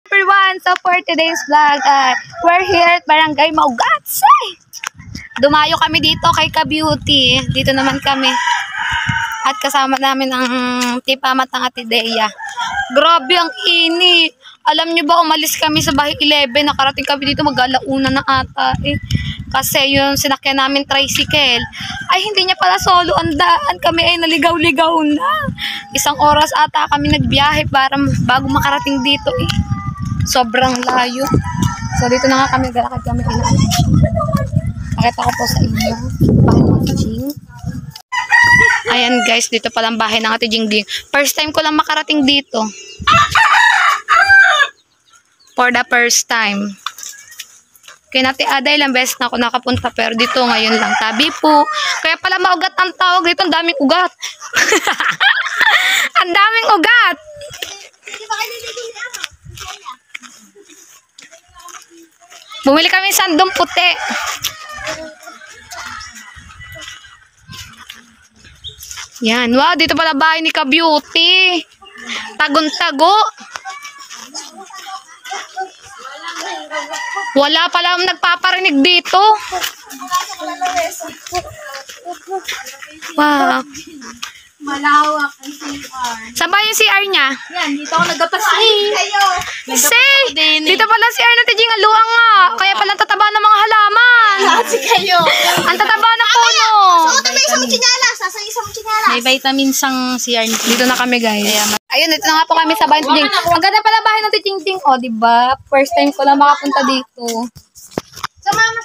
Everyone, so for today's vlog, we're here at Barangay Maugatsay. Dumayo kami dito kay Ka-Beauty. Dito naman kami. At kasama namin ang tipamat ng Ate Dea. Grabe ang init. Alam nyo ba, umalis kami sa bahay 11. Nakarating kami dito mag-alauna na ata eh. Kasi yung sinakyan namin tricycle, ay hindi niya pala solo ang daan. Kami ay naligaw-ligaw na. 1 oras ata kami nagbiyahe para bago makarating dito eh. Sobrang layo. So dito na nga kami, galakad kami kailangan. Pakita ko po sa inyo. Bahay ng Ate Jing. Ayan guys, dito palang bahay ng Ate Jing Ding. First time ko lang makarating dito. For the first time. Kaya Ate Ada, ilang beses na ako nakapunta, pero dito ngayon lang. Tabi po. Kaya pala maugat ang tawag dito. Ang daming ugat. Ang daming ugat. Bumili kami ng sandong puti. Yan. Wow, dito pala bahay ni Ka-Beauty. Tagon-tago. Wala pala nagpaparinig dito. Wow. Malawak ang CR. Saan ba yung CR niya? Yan, dito ako nagkapasli. Say! Dito pala CR natin yung aluang nga. Kaya pala tataba ng mga halaman. Kasi kayo. Ang tataba ng puno. May isang chinalas. Sasang isang chinalas. May vitamins ang CR. Dito na kami guys. Ayun, dito na nga po kami sa bahay ng Jing. Ang ganda pala bahay ng Jing Jing. O, diba? First time ko lang makapunta dito. Sa mama.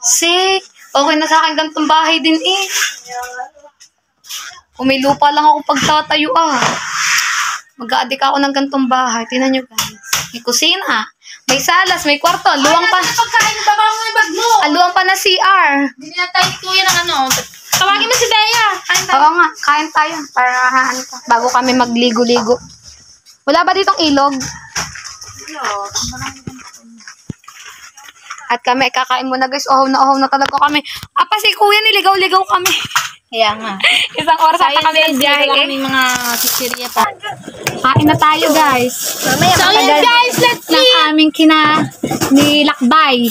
Say! Okay na sa akin ganitong bahay din eh. Kung may lupa lang ako pagtatayo mag-a-addict ako ng gantong bahay. Tingnan nyo guys. May kusina. May salas. May kwarto. Aluwang pa. Pagkain ba mga ibag mo? Aluwang pa na CR. Hindi na tayo kuya ng ano. Tawagin mo si Dea. Oo nga. Kain tayo. Para bago kami magligo-ligo. Wala ba ditong ilog? At kami kakain muna guys. Ohaw na talaga kami. Pa si kuya niligaw-ligaw kami. Kaya nga. 1 oras ata kami nagbiyahe eh. May mga chichirya pa. Kain na tayo guys. So yun guys, let's Ng see. aming nilakbay.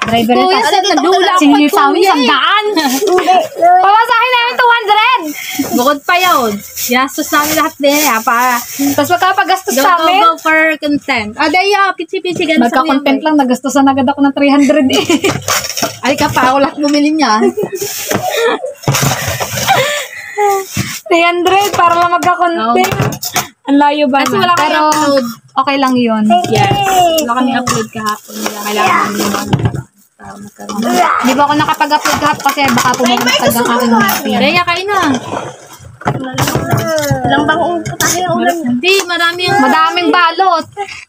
Driver Kuya, na saan nadula ako Sinili sa amin kuya, 100. Pamasahin namin 200. Bukod pa yun. Yastos namin lahat din. Tapos magkapagastos sa amin. Go for content. Daya, pichi-pichi ganun sa Magka-content lang. Nagastosan agad ako ng 300 eh. Ay ka pa, ako lahat bumili niya. 300 para lang magka-content. Ang layo ba Kasi na? wala kami Pero upload. okay lang yun. Yes. Wala kami upload kahapon. Kailangan namin para magkaroon. Di ba ako nakapag-upload kahapon kasi baka pumamatag ang aking mga. Daya, kain na. Ilang bang tayo ulam? Hindi, Madaming balot.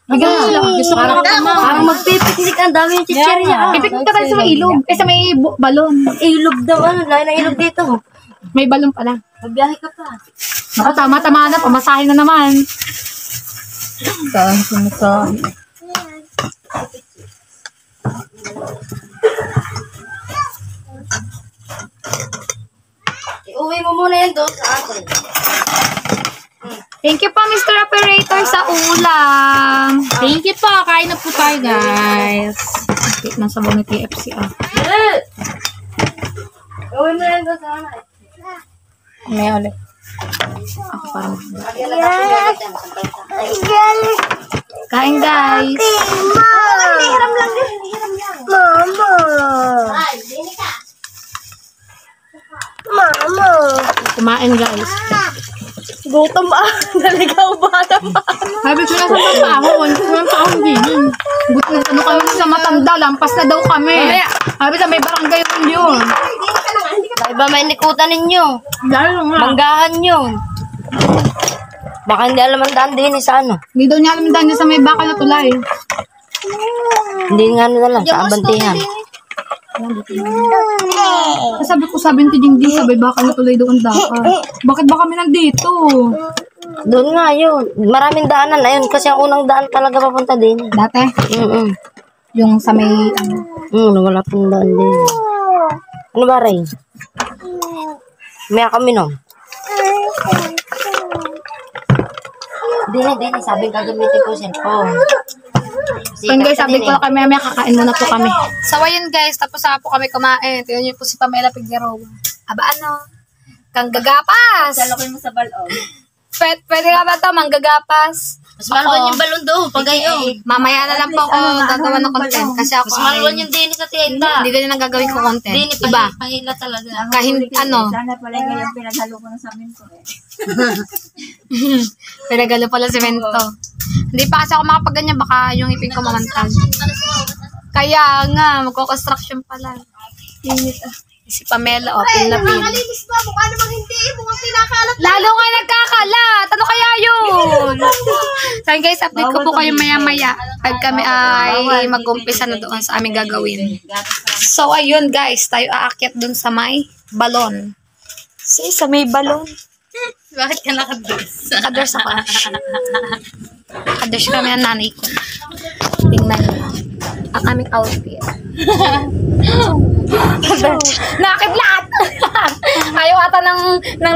Bigyan mo sila. Gusto ko nakakama. Parang magpipiknik ang dami yung chichirya. Pipiknik ka tayo sa may ilog. Sa may balon. Ilog daw, layo ng ilog dito. May balon pala. Magbiyahe ka pa. Ako, tama na. Pamasahin na naman. Iuwi mo muna yan doon sa akin. Thank you po, Mr. Operator, sa ulam. Thank you po. Kain na po tayo, guys. Nasa sabaw ni KFC. Iuwi mo yan doon sa akin. May ulit. Ako parang. Kain, guys. Hiram lang din. Mama. Ay, dini ka. Mama. Kumain, guys. Gutom naligaw ba naman? Sabi ko na sa pahon. Kulang pa akong din. Ano kami sa matanda. Lampas na daw kami. Sabi sa may barangay yun. Iba may nikutan ninyo. Lalo nga. Banggahan yun. Baka hindi alam ang daan din sa ano. Hindi daw niya alam dahil sa may bakal na tulay. Hindi nga na lang sa abantihan. Sabi ni Jing Jing, sabay bakal na tulay doon dapat. Bakit ba kami nandito? Doon nga yun. Maraming daanan. Ayun, kasi ang unang daan talaga papunta din. Dati? Yung sa may, Wala pong daan din. Ano ba, Ray? May kami, no? Din, sabi gagamitin ko cellphone. Ayun guys, sabi ko kami, may kakain muna po kami. So ayun guys, tapos na po kami kumain. Tignan niyo po si Pamela Figueroa. Aba ano? Kang gagapas! Salokin mo sa balon. Pwede nga ba ito, manggagapas? Mas malwan yung balon doon, pag gayon. Mamaya na lang po ako gagawa ng content. Kasi ako Mas malwan yung din sa tienda. hindi ganyan ang gagawin ko content. Din, Iba. pahila talaga. Kahit ano. Sana pala yung pinaghalo ko ng samin ko eh. Pinagalo pala semento. Hindi pa kasi ako makapaganyan, baka yung ipin ko mamantag. Kaya nga, magko-construction pala. Init ah. Si Pamela, pin na pin. Nakalinis ba? Mukha namang hindi. Mukhang kinakalat. Lalo nga nagkakalat! Ano kaya yun? So guys, update ko po kayo maya-maya. Pag kami ay mag-umpisa na doon sa aming gagawin. So ayun guys, tayo aakyat doon sa may balon. Sa may balon. Bakit ka nakadress? Nakadress ako. Nakadress kami ng nanay ko. Tingnan nyo. Ang aming outfit. Nakidlat! Ayaw ata ng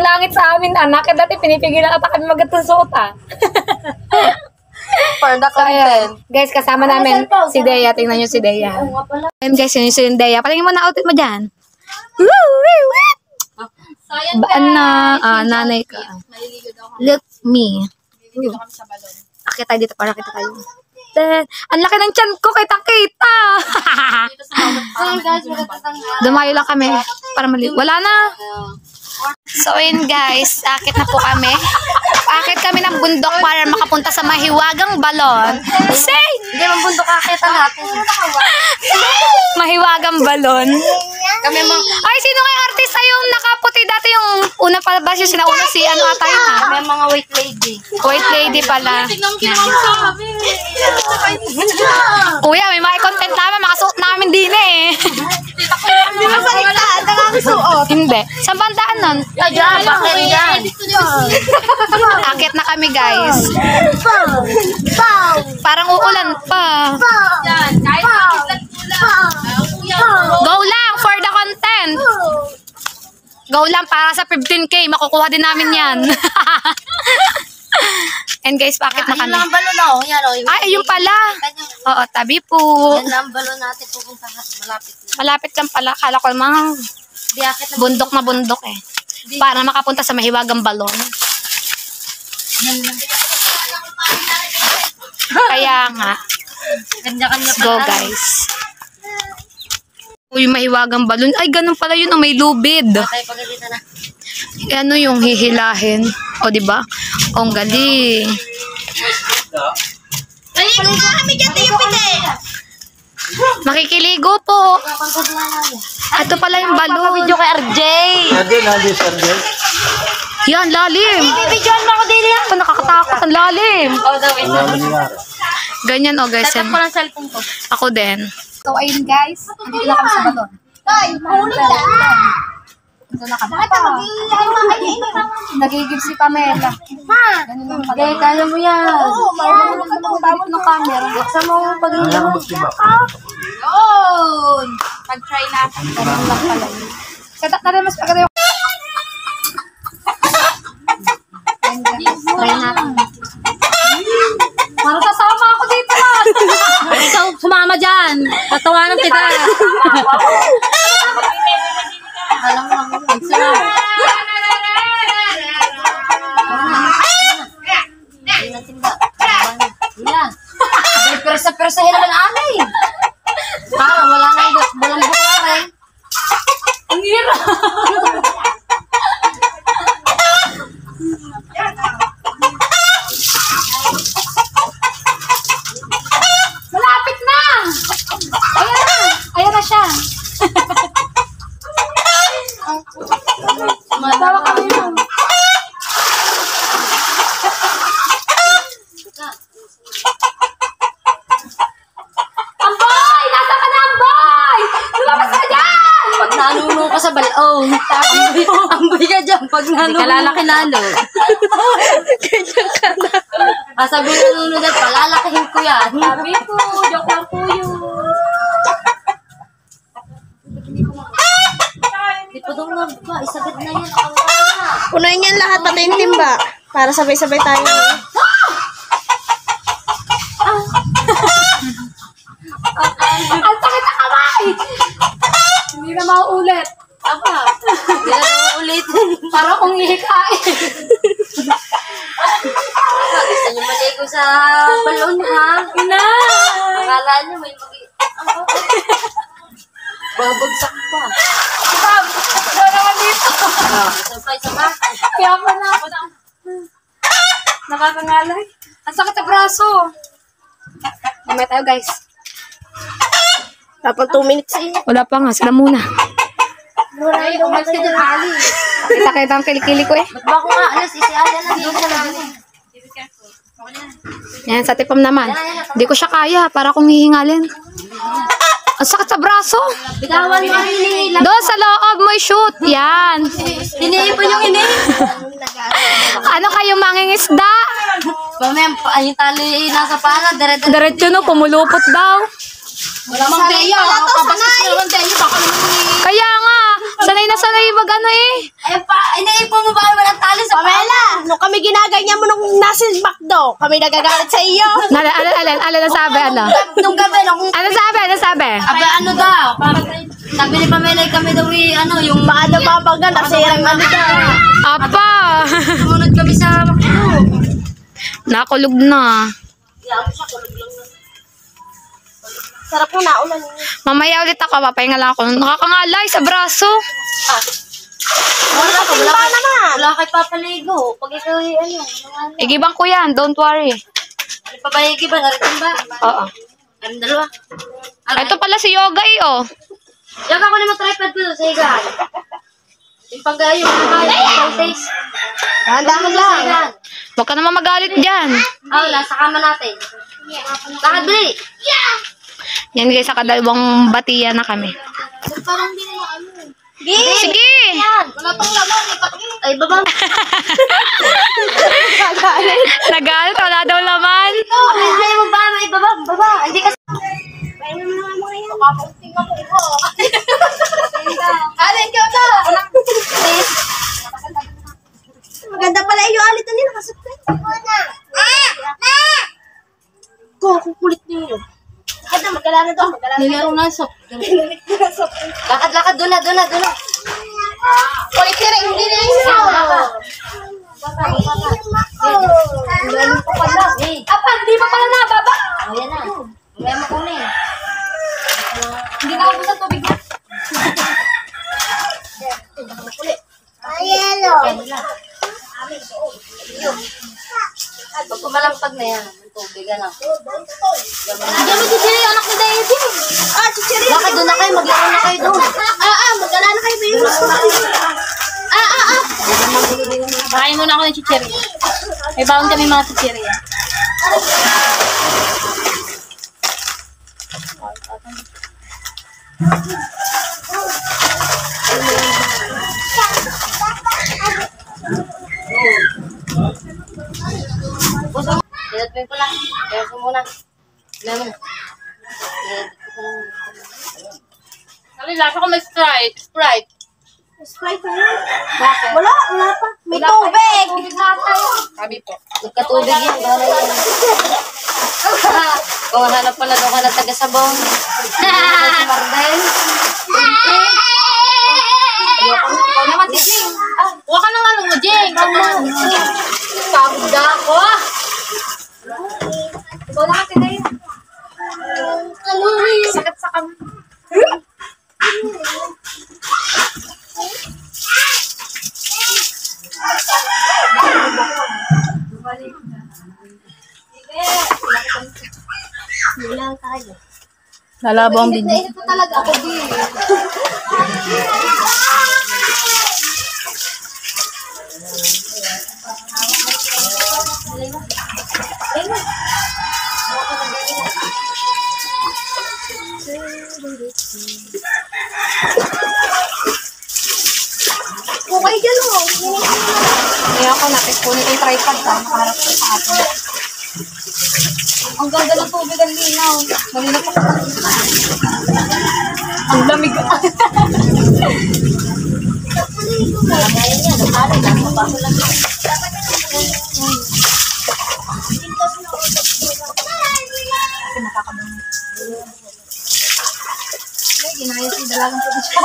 langit sa amin. Nakidlat, pinipigilan ata kami mag-atong suot For the Ayan. Guys, kasama namin si Dea. Tingnan nyo si Dea. Ayan guys, yun si Dea. Patingin mo na outfit mo dyan. Baan na nanay ka? Look me. Akit tayo dito para kita tayo. Ang laki ng tiyan ko, kita-kita. Dumayo lang kami para mali. Wala na. So yun guys, akit na po kami. Akit kami ng bundok para makapunta sa mahiwagang balon. Say! Hindi man bundok akita natin. Mahiwagang balon. Kami mga, Ay, sino nga yung artista yung nakaputi dati yung una palabas yung sinauna si ano ata yun kami mga white lady. White lady pala. Kuya, may mga content namin. Makasuot namin din eh. Hindi mo salita. Ang nakakasuot. Hindi. Saan bandaan nun? Ayan, bakit yan? Akit na kami guys. Parang uulan pa. Go lang for the content. Go lang para sa 15K. Makukuha din namin yan. And guys, bakit na Ayun kami? lang ang balon ako. Yan o. Ay, ayun pala. Oo, tabi po. Yan lang ang balon natin pupuntahan. Malapit na. Malapit lang pala. Kala ko mga Di akit na. bundok na bundok eh. Para makapunta sa mahiwagang balon. Kaya nga. Kanya-kanya Let's go guys. Uy, mahiwagang balon. Ay, ganun pala yun. May lubid. Tayo pagalitan na. Ano yung hihilahin? O, diba? O, ang galing. Maligo nga kami dyan. Tayo pili. Makikiligo po. Ito pala yung balon. Video kay RJ. Yan, lalim. Bibidyoan mo ako din yan. Ito, nakakatakot. Ang lalim. Oh, wait. Ganyan, o guys. Set up ko ng cellphone ko. Ako din. So, ayun guys. Andito na kami sa balon. Tay, mahulog ka. Ito na kami. Bakit Nagigib si Pamela. Ganun lang pala. Okay, kaya mo yan. Oo, mahulog ka daw. Tawag ng camera. Buksan mo pag Yun. Pag-try natin. Ganun lang pala. Set up na rin mas pagkada yung... Try natin. Parang kasama ako dito na. Ikaw, sumama dyan. Tatawanan kita. Alam mo, magsarap. Yan. Persa-persahin naman anay. Para wala na yung walang bukare. Ang hirap. Malapit na. Ayan na. Ayan na siya. Tawa kami yun. Amboy! Nasa ka na, Amboy! Lumabas ka dyan! Pag nanuno ka sa balong, amboy ka dyan. Pag nanuno. Hindi ka lalaki lalo. Sabi ng nanuno dyan, palalakihin ko yan. Sabi po, joke lang po yun. Di pa daw na ba, isagad na yan. Punuin yan lahat pati yung timba. Para sabay-sabay tayo. Hindi na mauulit. Aba, hindi na ulitin. Para kung ihikain. Gusto niyo maligo sa balon, ha? Ina! Akala niyo may babagsak pa. Bob, ikaw naman dito. Surprise sa bata. Kaya pa na. Nakakangalay. Ang sakit sa braso. Mamaya tayo, guys. Dapat 2 minutes eh. Wala pa nga. Sila muna. Ay, umalis ka dyan, Ali. Kita-kita ang kilikili ko eh. Ba't ba ako nga alas? Isi Ali na dito na lang. Yan, sa tipam naman. Hindi ko siya kaya. Para kong hihingalin. Ang sakit sa braso. Bitawan mo ang hinihila. Doon sa loob mo shoot. Yan. Hiniipon yung Ano kayo mangingisda? Mamaya, yung tali nasa pala. Diretso no, pumulupot daw. Wala mang teyo. Kabastos na naman teyo. Baka naman Kaya nga, sanay na sanay mag ano eh. Ay, iniipon mo ba yung walang tali sa Pamela, nung kami ginaganyan mo nung nasa McDo, kami nagagalit sa iyo. Ano nasabi, ano? Nung gabi, Ano sabi? Aba, ano daw? Sabi ni Pamela, kami daw ano, yung Baka nababaga, nasirang ano daw. Apa! sumunod kami sa Macdo. Nakulog na. Iyan mo siya, kulog lang na. Sarap po na, ulan. Mamaya ulit ako, papahinga lang ako. Nakakangalay sa braso. Wala ka, Ba naman? wala kay papaligo. Pag ikaw ano, Igibang ko yan, don't worry. ano pa ba yung iba? Naritin ba? Oo. Ano dalawa? Ito pala si Yoga eh, oh. Diyan ako naman tripod ko sa higaan. Yung pag-ayo, yung taste. Dahan-dahan lang. Huwag ka naman magalit dyan. Wala, sa kama natin. Lakad bili. Yan guys, sa kadalawang batiya na kami. Parang hindi na ano. Sige! Wala pang laman. Ay, baba. Nagalit, wala daw laman. Ay, baba. May baba. Baba. Hindi kasi. Alin ka ito? Maganda pala yung alit na nila, kasapin. Kukulit ninyo. Magkala na to, magkala na. Nilaro na soft. Lakad. Doon na. Kulit nila, hindi na yung sawa. Apa, hindi pa pala nababa. Ayan na. May makunin. Hindi na ako sa tubig. Yelo. Pag kumalampag na yan, ang tubig, ano. Hindi mo chichiri, anak ni Daisy. Chichiri. Lakad doon na kayo, maglaro na kayo doon. Magkala na kayo ba yun? Kain muna ako ng chichiri. May bawang kami mga chichiri. Tinatpin ko lang. Kaya ko muna. Lemon. Sabi, lasa ko may Sprite. Sprite na yun. Wala pa. May tubig. Sabi po. Nagkatubig yan. Gano'n yan. Kung hanap pala doon ka na taga-sabong. Si Mardel. Ikaw naman, Tijing. Huwag ka nang ano mo, Jeng. Pagod na ako. Ikaw naman, Tijing. Sakit sa kam. Lalabo ang bindi. Ito talaga ako din. Okay dyan o. Kaya ako natin kunin yung tripod ka. Nakaharap ko sa atin. Ang ganda ng tubig, ang linaw. Malina pa ko. Ang lamig. Ginaya si Dalagang probinsya.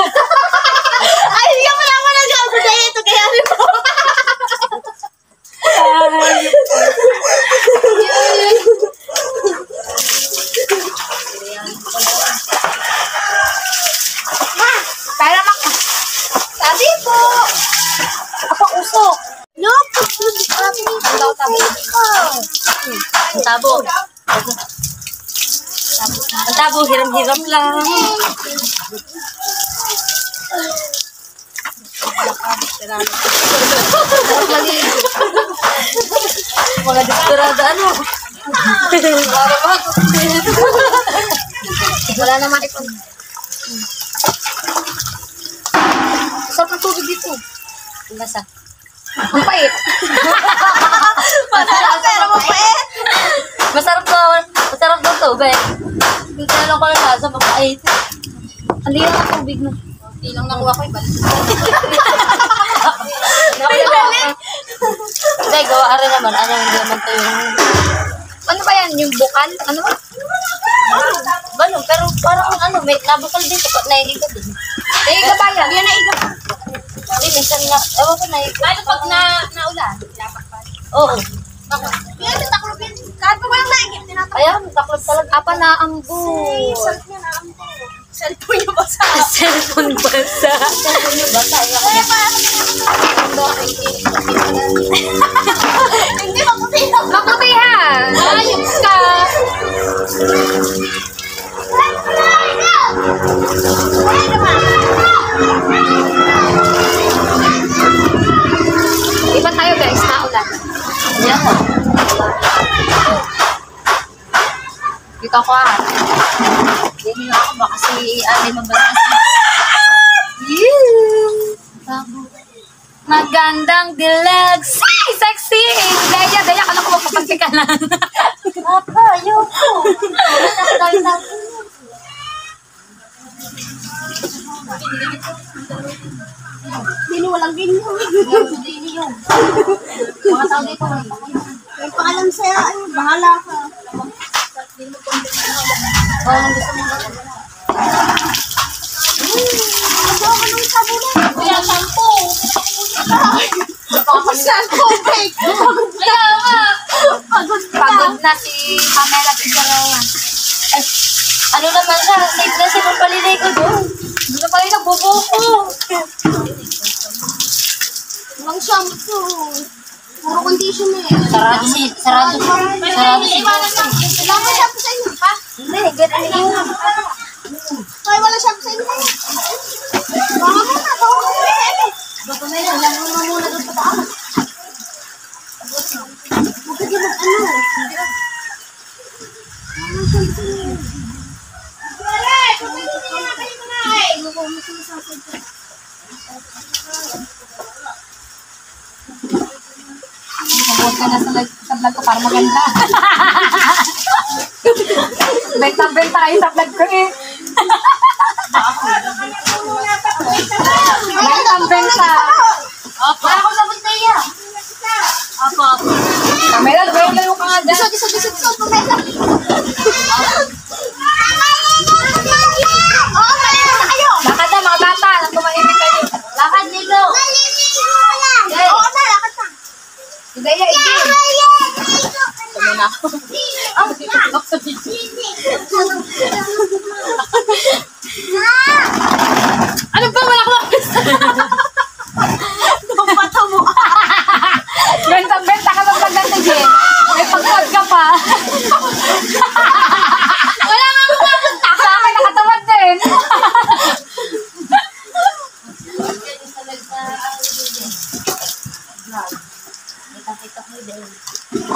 Ay, hindi ka pala ako nag-update ito. Kaya rin mo. Pera mak. Sabi po. Apa usok? Look! Ang tabo. Ang tabo. Ang tabo, hiram-hiram lang. Mga desperado ano. Wala naman ito. Sarap ng tubig dito. Ang basa. Ang pait. Masarap pero mapait. Masarap daw tubig. Yung tinanong ko lang lasa, mapait. Ang liya ng tubig no. Tinang nakuha ko, ibalik. Hindi, gawa rin naman. Ano, hindi naman ito yung... Ano ba yan? Yung bukal? Ano ba? Balong, pero parang ano, may nabukal din. Naiiga din. Naiga ba yan? Yan, naiiga. Hindi, minsan na... Ewan ko, naiiga. Ano pag naulan? Oo. Yan, taklop yan. Kahit pa walang naigit, tinatakot. Ayan, taklop talaga. Apa na ang bull. Sarap niya na ang cellphone niya basa. Cellphone basa. Cellphone yung basa. Hindi maputi na. Makutihan! Ayos ka! Iba tayo guys, naulan. Yan mo. Dito ako Hindi nga ako ba kasi alay mabalas. Magandang dilag. Say, sexy! Daya ka lang kung magpapagsi ka lang. Papa, ayoko. Hindi walang ganyan. Mga tao dito, wala pa kayo. May paalam sa'yo. Ay, bahala ka. Walang gusto mo ba? Gusto ko ng sabunan. Kuya, shampoo. Saan ko, break? Kaya nga. Pagod ka. Pagod na si Pamela Figueroa. Ano naman siya? Safe na siya palilay ko doon. Doon na pala yung nagbubuko. Walang shampoo. Puro conditioner. Sarado si... Sarado si... Wala mo shampoo sa inyo, ha? Hindi, ganun yun. Ay, wala shampoo sa inyo. Baka muna, bawa mo na sa inyo. Baka may lang mo muna doon pataas. Huwag ka di mag-ano. Mabuot ka na sa vlog ko para maganda. Benta-benta kayo sa vlog ko eh. Benta-benta. Wala akong sabon na iya. Apo. Pamela, layo ka nga dyan. Disod, pumela. Oo, mali na kayo. Lakad na mga bata. Nang tumahimik kayo. Lakad nilo. Oo na, lakad na. Idaya, igil. Sabi na ako. Ano ba? Wala ko. Tumpata mo. Benta-benta ka sa vlog natin, Jen. May pagkod ka pa. Wala nga pupunta. Sa akin nakatawad din.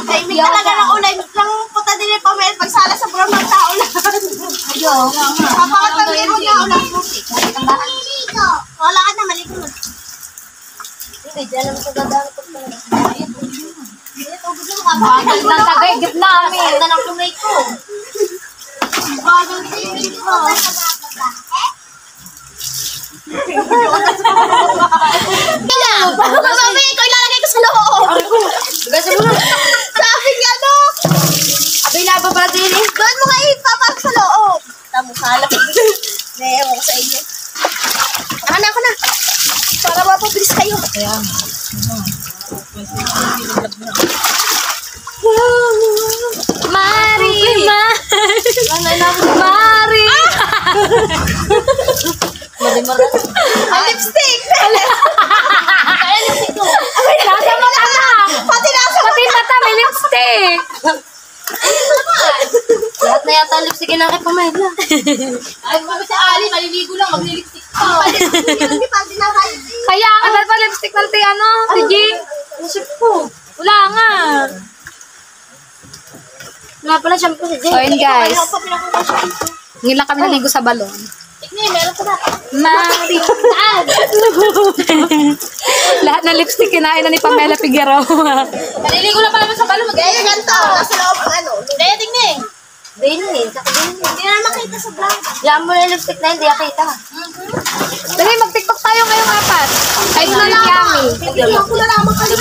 Timing talaga ng ulay. Lang puta din yung pamel. Pagsala sa buram ng tao lang. Ayun. Papakatangin mo na ulang puti. Wala ka na, malikot. Hindi, dyan naman sa dadaan ko pala. Bagal ng tagay-gip namin. Ganda ng kumay ko. Bagal timing ko. Mami, ko ilalagay ko sa loob. Kasi mo na. Sabi nga no. Abay na ba din eh? Doon mo nga ipapak sa loob. Tamo salap. Neewan ko sa inyo. Para mapabilis kayo. Ayan. Mari, Mari. Ang lipstick! Nasa mata na. Pati nasa Pati mata, may lipstick. Lahat na yata lipstick na kay Pamela. Ay, kami si Ali, maliligo lang, maglilipstick pa. Hindi pa dinakain. Kaya ka dahil pa lipstick ng si G. Nasip ko. Wala nga. Wala pala shampoo si Jay. So yun guys. Ngayon lang kami naligo sa balon. Tignan, meron pa na. Mari. Lahat ng lipstick kinain na ni Pamela Figueroa. Maliligo lang pala sa balon. Kaya ganito. Nasa loob ang ano. Kaya tignan. Dini, saka Dini. Hindi na makita sa vlog. Diyan mo na yung lipstick na hindi nakita. Dali, mag-tiktok tayo ngayong apat. Kahit na lang. Tignan ko na naman kayo.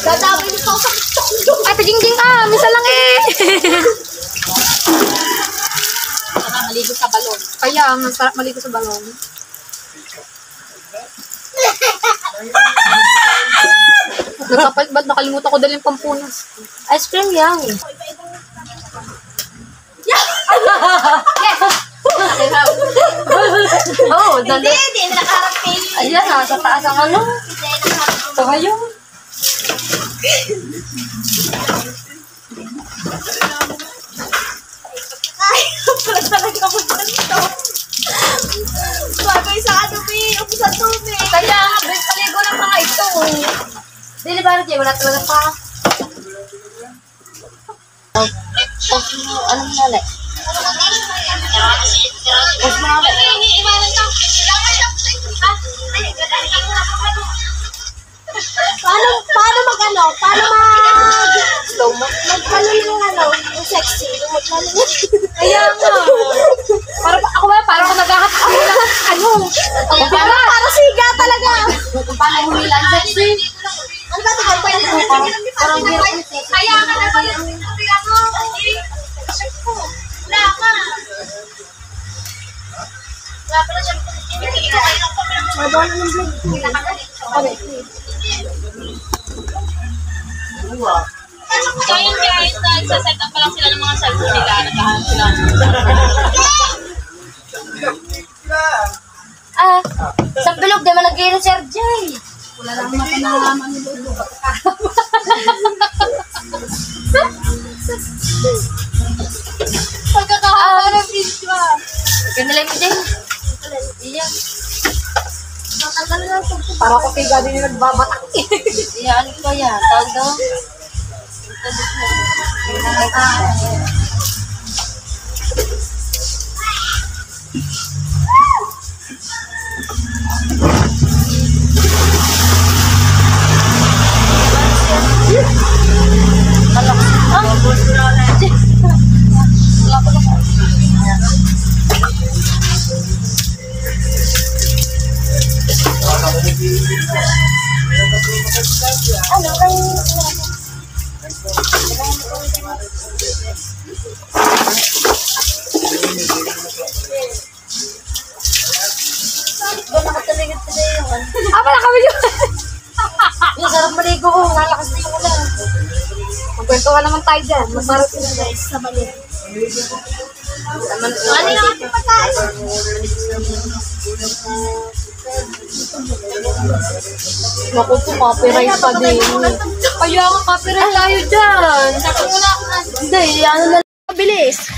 Dadami nito ako sa TikTok. Ate Jingjing misa lang eh. Saka maligo sa balon. Kaya, ang sarap maligo sa balon. Ba't nakalimutan ko dalhin pampunas? Ice cream yan. Oh, dali. Hindi na nakaharap kayo. Ayan, nasa taas ang ano. Ito kayo. Ay, pala talaga mo dito. Bagay sa ano, Upo sa tubig. Kaya nga, break paligo ng mga ito. Dili ba rin, wala talaga pa. Ano mo na ulit? Pause mo na ulit. Paano mag-ano? Paano slow mo? Magpano yung ano, yung sexy. Yung magpano mo. Kaya nga. Parang ako naghahat ako ng ano. Para siga talaga. Kung paano humila ang sexy? Ano ba ito? Parang hirap. Kaya ka na ba yung wala ka. Wala pala siya. Mabawa na ng vlog. So yun guys, nagsaset up pa lang sila ng mga cellphone nila. Nagkahan sila. Sa bilog, di man nag-iiro si RJ. Wala lang matanalaman ni Lolo. Pagkakahaba ng video. Ganun lang din. Iyan. Natanggal na lang. Para ko kay Gadi na nagbabatak. Iyan ko yan. Tawag daw. Pala kami yun. Yung sarap maligo ko. Nalakas na yung ulan. Magkwentuhan naman tayo dyan. Masarap yun. Guys, sa balik. Ano yung ating pagkain? Naku po, copyright pa din. Kaya nga, copyright tayo dyan. Hindi, ano na. Bilis.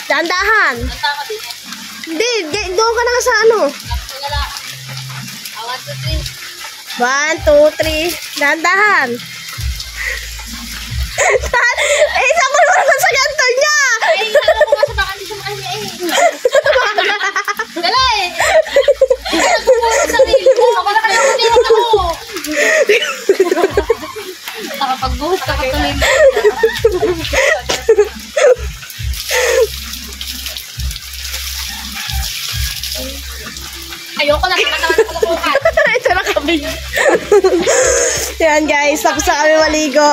Dandahan. Hindi, doon ka na sa ano. 1, 2, 3. Dandahan. Sabon mo naman sa ganto niya. Nakapagbuhos ka patuloy. Ayoko na, kumatawa na kalakuhan. Ito na kami. Yan guys, tapos na kami maligo.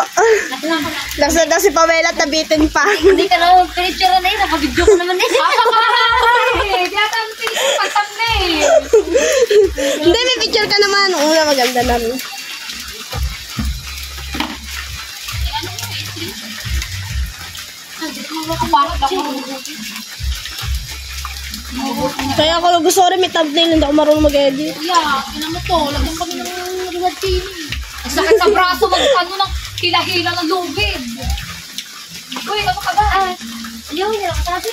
Nasa na si Pamela at nabitin pa. Hindi ka naman pinicture na yun. Nakabidyo ko naman eh. Ay, di ata ang pagtang na eh. merienda namin. Kaya ako gusto ko rin may thumbnail, hindi ako marunong mag-edit. Yeah, mo to. Lagyan kami ng red chili. Ang sakit sa braso, mag-ano ng hila-hila ng lubid. Uy, ano ka ba? Ayaw, hindi ako sabi.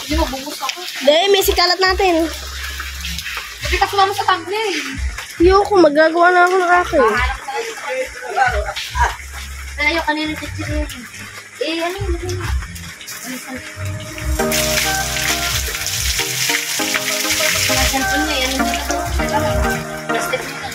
Hindi mo, bubus ako. Hindi, may sikalat natin. Kasi kasama mo sa thumbnail. Ayoko, magagawa na ako ng akin. Ayaw kanina chichirin. Ano yung lagay mo? Cellphone mo, ano yung plastic mo na.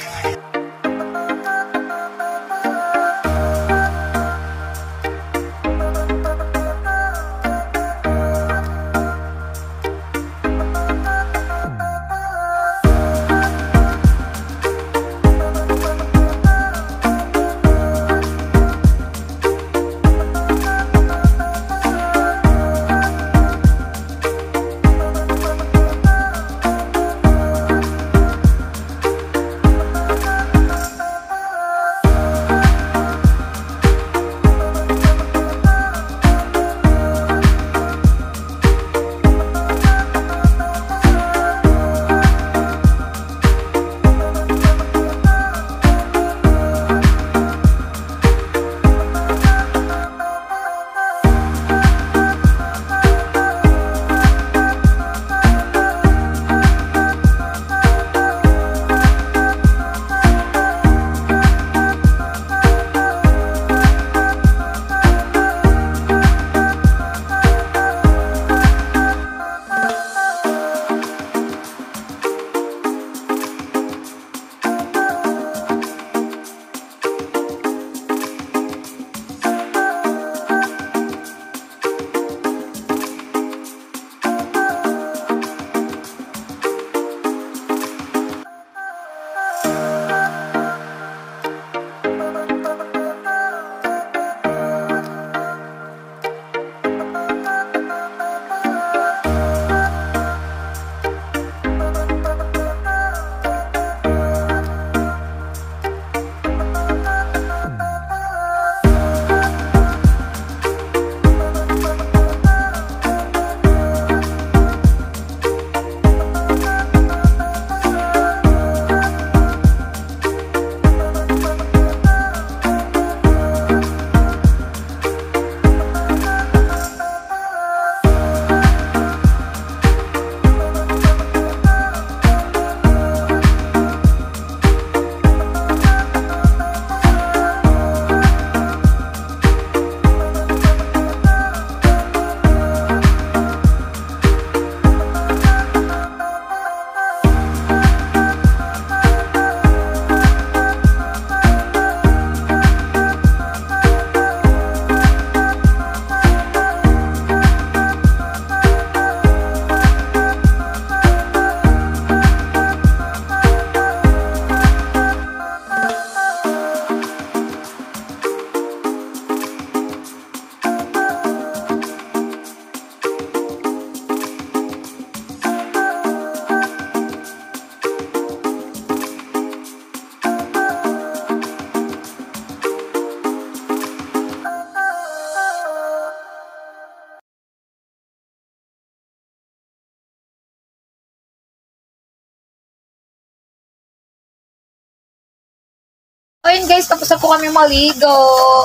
Ayun guys, tapos na po kami maligo.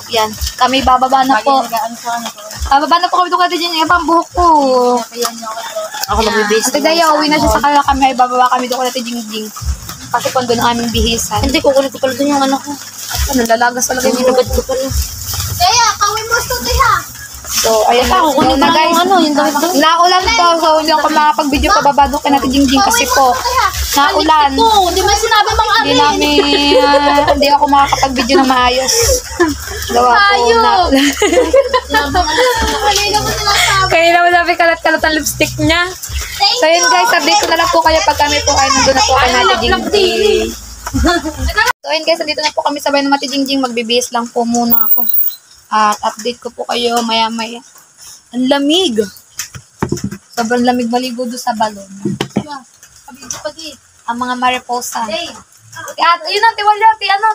Yan, kami bababa na po. Bababa na po kami doon kasi dyan. Ibang buhok ko. Ako magbibis. Ate Daya, uwi na siya sa kanya kami. Ay bababa kami doon kasi Jingjing. Kasi kung doon ang aming bihisan. Hindi, kukunin ko pala doon yung ano ko. At nalalagas talaga yung Nilabad ko pala. Kaya, kawin mo ito, Tiha. So, ayun na. Kukunin Na ko guys. yung ano, yung damit doon. Naulan po. So, hindi ako makapag-video pababa doon kay Ate Jingjing kasi po naulan. Hindi mo sinabi mga Hindi namin, hindi ako makakapag-video na maayos. Gawa ko na. Kanina mo sabi kalat-kalat ang lipstick niya. So yun guys, update ko na lang po kayo pag kami po ay nandun na po kay Mati Jingjing. So yun guys, nandito na po kami sabay ng Mati Jingjing. Magbibihis lang po muna ako. At update ko po kayo maya-maya. Ang lamig. Sobrang lamig maligo doon sa balon. Kabidyo pa di. Ang mga mariposa. Hey. At yun ang tiwala, ano.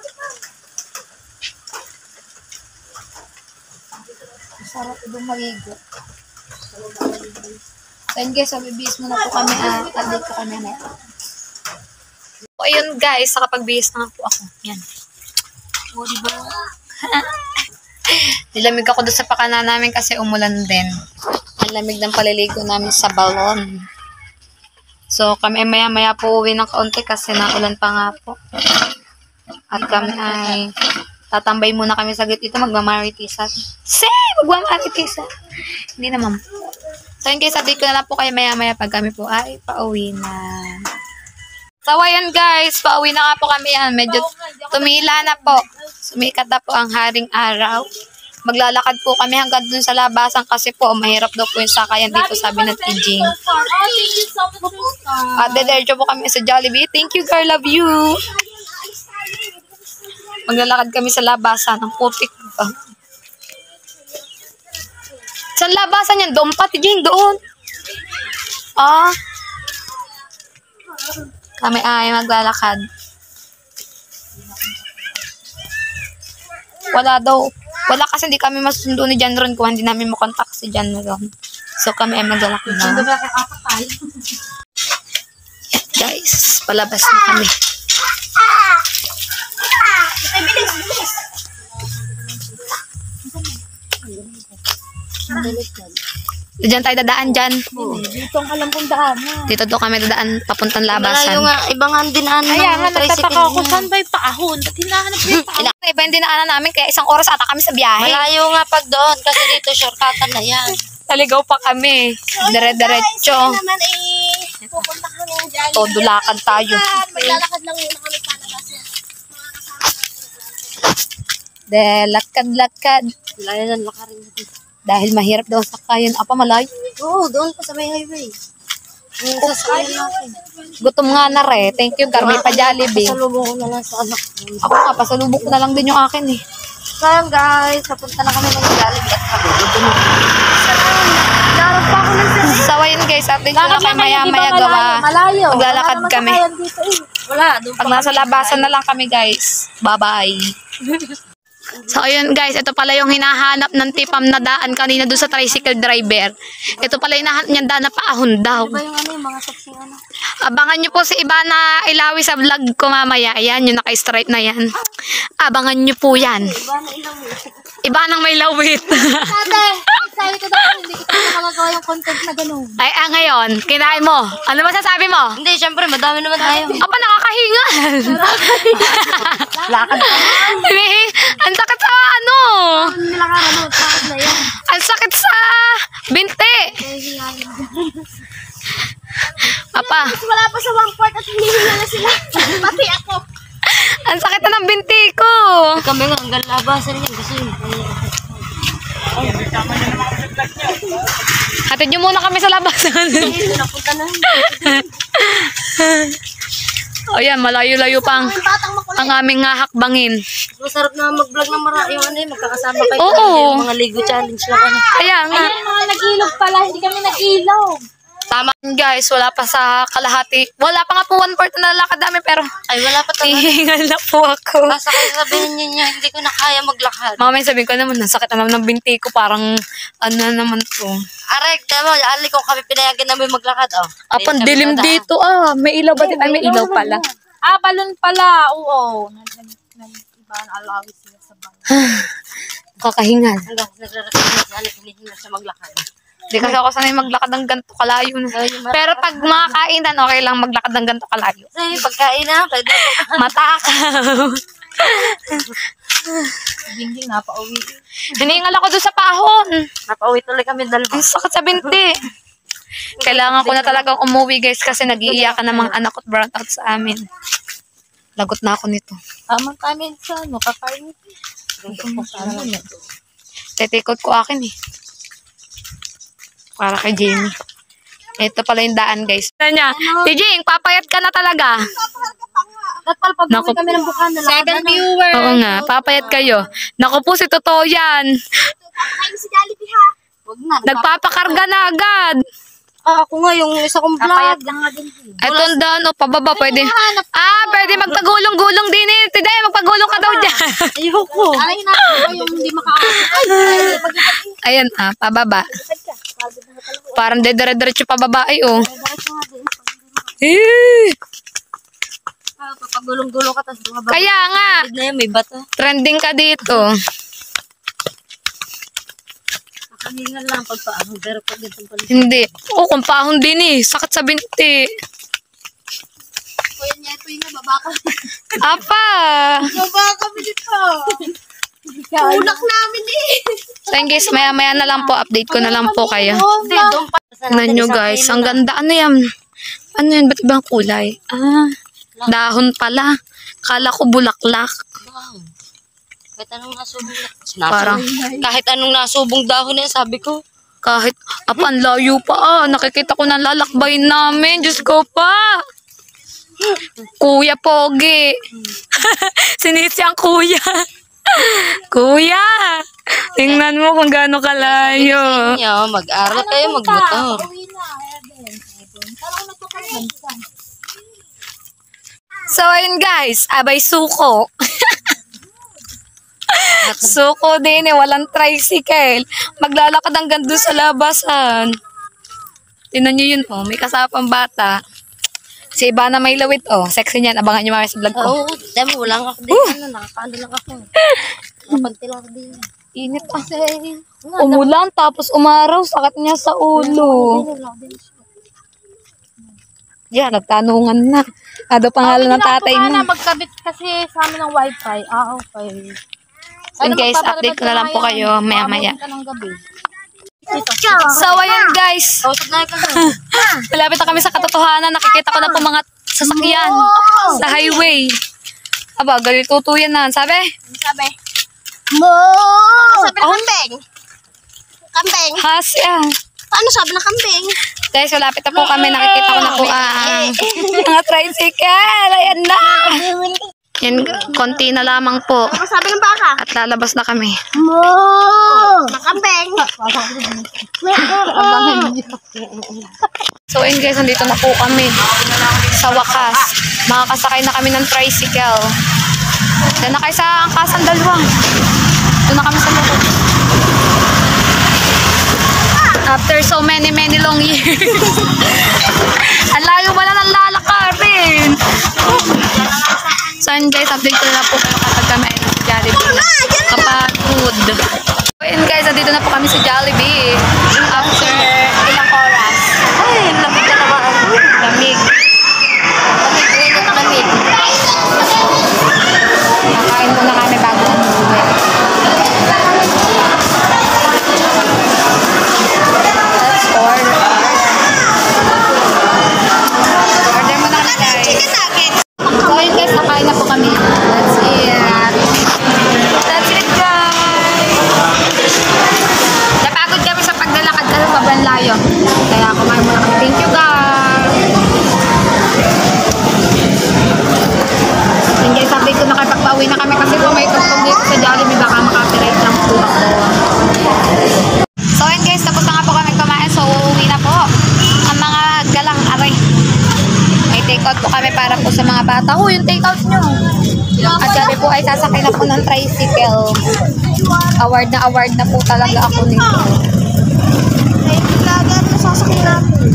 Sarap ito maligo. So yun guys, bibihis muna po kami at dito kami na. So ayun guys, nakapagbihis na nga po ako. Yan. O diba? Nilamig ako doon sa pakana namin kasi umulan din. Ang lamig ng paliligo namin sa balon. So kami maya-maya po uwi ng kaunti kasi naulan pa nga po. At kami ay tatambay muna kami sa gate ito, magmamaritisan. Magmamaritisan. Hindi naman. So yun guys, update ko na lang po kayo maya-maya pag kami po ay pauwi na. So ayan guys, pauwi na nga po kami yan. Medyo tumila na po. Sumikat na po ang haring araw. Maglalakad po kami hanggang dun sa labasan kasi po mahirap daw po yung sakayan dito, sabi ng Tijing. Oh, thank you so much, sister. At dediretso po kami sa Jollibee. Thank you girl, love you. Maglalakad kami sa labasan. Ang putik ba? Saan labasan yan? Doon pa, Tijing, doon. Kami ay maglalakad. Wala daw. Wala kasi hindi kami masundo ni John Ron kung hindi namin makontak si John Ron. So kami ay maglalakad na. Guys, palabas na kami. Diyan tayo dadaan dyan. Dito ang alam kong daan. Dito to kami dadaan papuntang labasan. Malayo nga, ibang dinaan Kaya nga, ng tricycle nagtataka ako, niya. saan ba yung paahon? Ba't hinahanap ko yung paahon? Iba yung dinaanan namin kaya isang oras ata kami sa biyahe. Malayo nga pag doon kasi dito shortcutan na yan. Naligaw pa kami. Dire-diretso. naman pupunta kami dyan. Todo lakad tayo. Maglalakad lang yun kami palabas yan. De, lakad-lakad. Layo ng lakarin na dito. Dahil mahirap daw sakayan. Apa, malayo. Oo, doon pa sa may highway. Yung sasakyan natin. Gutom nga na re. Thank you, Carmi pa Jollibee. Pasalubong ko na lang sa anak. Ako nga, pasalubok ko na lang din yung akin eh. So yun guys, papunta na kami ng Jollibee at kami. Darap pa ako ng So, ayun guys, update ko na kayo maya-maya gawa. Malayo. Maglalakad kami. Wala, doon Pag nasa labasan na lang kami guys. Bye-bye. So, ayun guys, ito pala yung hinahanap ng tipam na daan kanina doon sa tricycle driver. Ito pala yung hinahanap niyang daan na paahon daw. ba yung yung mga saksing Abangan nyo po si Ibana Ilawi sa vlog ko mamaya. Ayan, yung naka-stripe na yan. Abangan nyo po yan. Ibanang may lawit. Ate, sabi ko daw, hindi kita nakalagawa yung content na gano'n. Ay, ngayon, kinain mo. Ano masasabi mo? Hindi, syempre, madami naman tayo. Apa, nakakahingal. Lakad pa. Ang sakit sa ano? Ang sakit sa binti. Apa, Wala pa sa 1/4 at hinihinga na sila. Pati ako. ang sakit na ng binti ko. Kami nga, hanggang labasan yan kasi Hatid nyo muna kami sa labasan. napunta na. O yan, malayo-layo pang ang aming hakbangin. Masarap na mag-vlog ng marami. Yung magkakasama kayo. Oo. Yung mga Lego challenge lang. Kaya nga. Ayun, mga nag-ilog pala, hindi kami nag-ilog. Tama guys, wala pa sa kalahati. Wala pa nga po 1/4 na lalakad namin pero Ay, wala pa talaga. hihingal na po ako. Basta kayo sabihin niya, hindi ko na kaya maglakad. Mamaya sabihin ko naman, nasakit na naman ng binti ko. Parang ano naman to. Arek, tama, ali ko kami pinayagan namin maglakad. Oh. Apan dilim dito ah. May ilaw ba din? Ay, may ilaw pala. Ah, balon pala. Oo. Iba na alawis sila sa balon. Kakahingal. Hanggang nagre-recommend sa alip, hindi na siya maglakad. Hindi kasi ako sanay maglakad ng ganito kalayo na. Pero pag mga kainan, okay lang maglakad ng ganito kalayo. Kasi pagkain na, pwede ko. Matakaw. Jingjing, napauwi. Hiningal ako doon sa pahon. Napauwi tuloy kami dalawa. Ang sakit sa binti. Kailangan ko na talagang umuwi guys kasi nag-iiyakan ng mga anak ko at burnt out sa amin. Lagot na ako nito. Tamang kami sa ano, kakain. Tetikot ko akin eh. Para kay Jamie. Ito pala yung daan guys. Ano niya? Tijing, papayat ka na talaga. Napalpag Naku. kami ng bukan na lang. Second viewer. Oo nga, papayat kayo. Naku po si totoo yan. Huwag na. Nagpapakarga na agad. Ako nga, yung isa kong vlog. Ito ang daan, o, pababa, pwede. Pwede magpagulong-gulong din eh. Tide, magpagulong ka daw dyan. Ayoko. Alay na, yung hindi Ayan, pababa. Parang dedere-derecho pababa, ay, oh. Papagulong-gulong ka, tapos bumaba. Kaya nga, Na yan, may bato. trending ka dito. Nakahingal lang pagpaahon, pero pag ganito pala. Hindi. Kung paahon din eh. Sakit sa binti. Kuya niya, ito yung baba ka. Apa! Baba kami dito. Tulak namin eh. So yun guys, maya-maya na lang po. Update ko na lang po kayo. Hindi, doon pa. Tignan nyo guys. Ang ganda. Ano yan? Ano yan? Ba't ibang kulay? Dahon pala. Kala ko bulaklak. Kahit anong nasubong Parang, kahit anong nasubong dahon yan, sabi ko. kahit, ang layo pa nakikita ko ng lalakbayin namin. Diyos ko pa. Kuya Pogi. Sinisi ang kuya. Kuya. Tingnan mo kung gaano kalayo. Mag-aral kayo, magmotor. So, ayun guys. Abay suko. Suko din eh. Walang tricycle. Maglalakad hanggang doon sa labasan. Tingnan nyo yun oh. May kasapang bata. Si Ivana may lawit oh. Sexy niyan. Abangan nyo mamaya sa vlog ko. Oo, dami, wala nga ako din. Nakakaano lang ako. Nakapanti lang ako din. Init kasi. Umulan tapos umaraw. Sakit niya sa ulo. Yan, nagtanungan na. Ano pangalan ng tatay mo? Magkabit kasi sa amin ng wifi. Okay. So guys, update ko na lang po kayo maya-maya. Ka ng gabi. So ayun guys. Malapit na kami sa katotohanan. Nakikita ko na po mga sasakyan sa highway. Aba, galituto yan na. Sabi? Sabi? Mo! Sabi ng kambing. Kambing. Hasya. Paano sabi ng kambing? Guys, malapit na po kami. Nakikita ko na po ang mga tricycle. Ayan na. Yan, konti na lamang po. Ano sabi ng baka? At lalabas na kami. Mo! Kambing. So ayun guys, nandito na po kami. Sa wakas. Makakasakay na kami ng tricycle. Doon na kayo sa angkasan dalawa. Doon na kami sa loob. After so many long years. Ang layo wala ng lalakarin. So yun guys, update ko na po kayo kapag kami ay sa Jollibee. Kapag food. So yun guys, nandito na po kami sa Jollibee. After ilang oras. Ay, lamig na naman. Lamig. Lamig. Nakain muna kami bago umuwi. Let's order. Order muna kami guys. So yun guys, nakain na po kami. That's it. That's it guys. Napagod kami sa paglalakad kasi sobrang layo. Kaya kumain muna kami. Thank you guys. Yun guys, update ko na kayo pagpa-uwi na kami kasi kung may tugtog dito sa Jollibee baka makapiright lang po ako. So yun guys, tapos na nga po kami kumain. So uuwi na po ang mga galang aray. May take out po kami para po sa mga bata. Yung take out nyo. At sabi po ay sasakay na po ng tricycle. Award na po talaga ako nito. Sasakyan natin.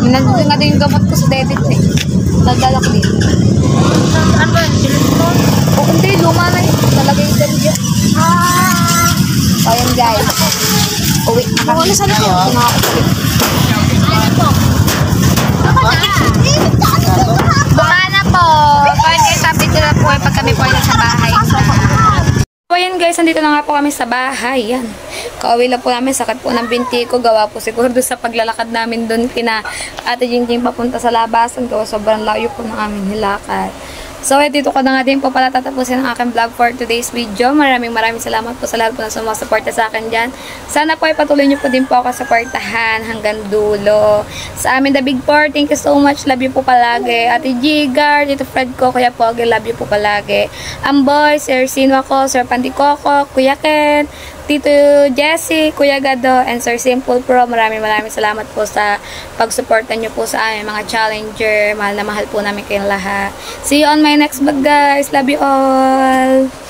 Nandun nga din yung gamot ko sa debit eh. Nagdala ko din. Ano ba? O hindi, luma na yun. Talagay yung debit yun. So yun guys. Uwi na kami. Ano sa loob? Baka na po. So yun guys, update ko na po pag kami po ay nasa bahay. So ayan guys, nandito na nga po kami sa bahay. Yan. Kauwi lang po namin, sakit po ng binti ko. Gawa po siguro doon sa paglalakad namin doon kina Ate Jingjing papunta sa labasan. Gawa sobrang layo po ng aming nilakad. So, dito ko na nga din po pala tatapusin ang aking vlog for today's video. Maraming salamat po sa lahat po na sumusuporta sa akin dyan. Sana po ay patuloy nyo po din po ako supportahan hanggang dulo. Sa amin, The Big Four, thank you so much. Love you po palagi. Ate Jigar, Tito Fred ko, Kuya Pogi, love you po palagi. Ang boys, Sir Sino ako, Sir Pandikoko, Kuya Ken, Tito Jessie, Kuya Gado, and Sir Simple Pro. Maraming salamat po sa pagsuporta nyo po sa amin mga challenger. Mahal na mahal po namin kayong lahat. See you on my next vlog, guys. Love you all.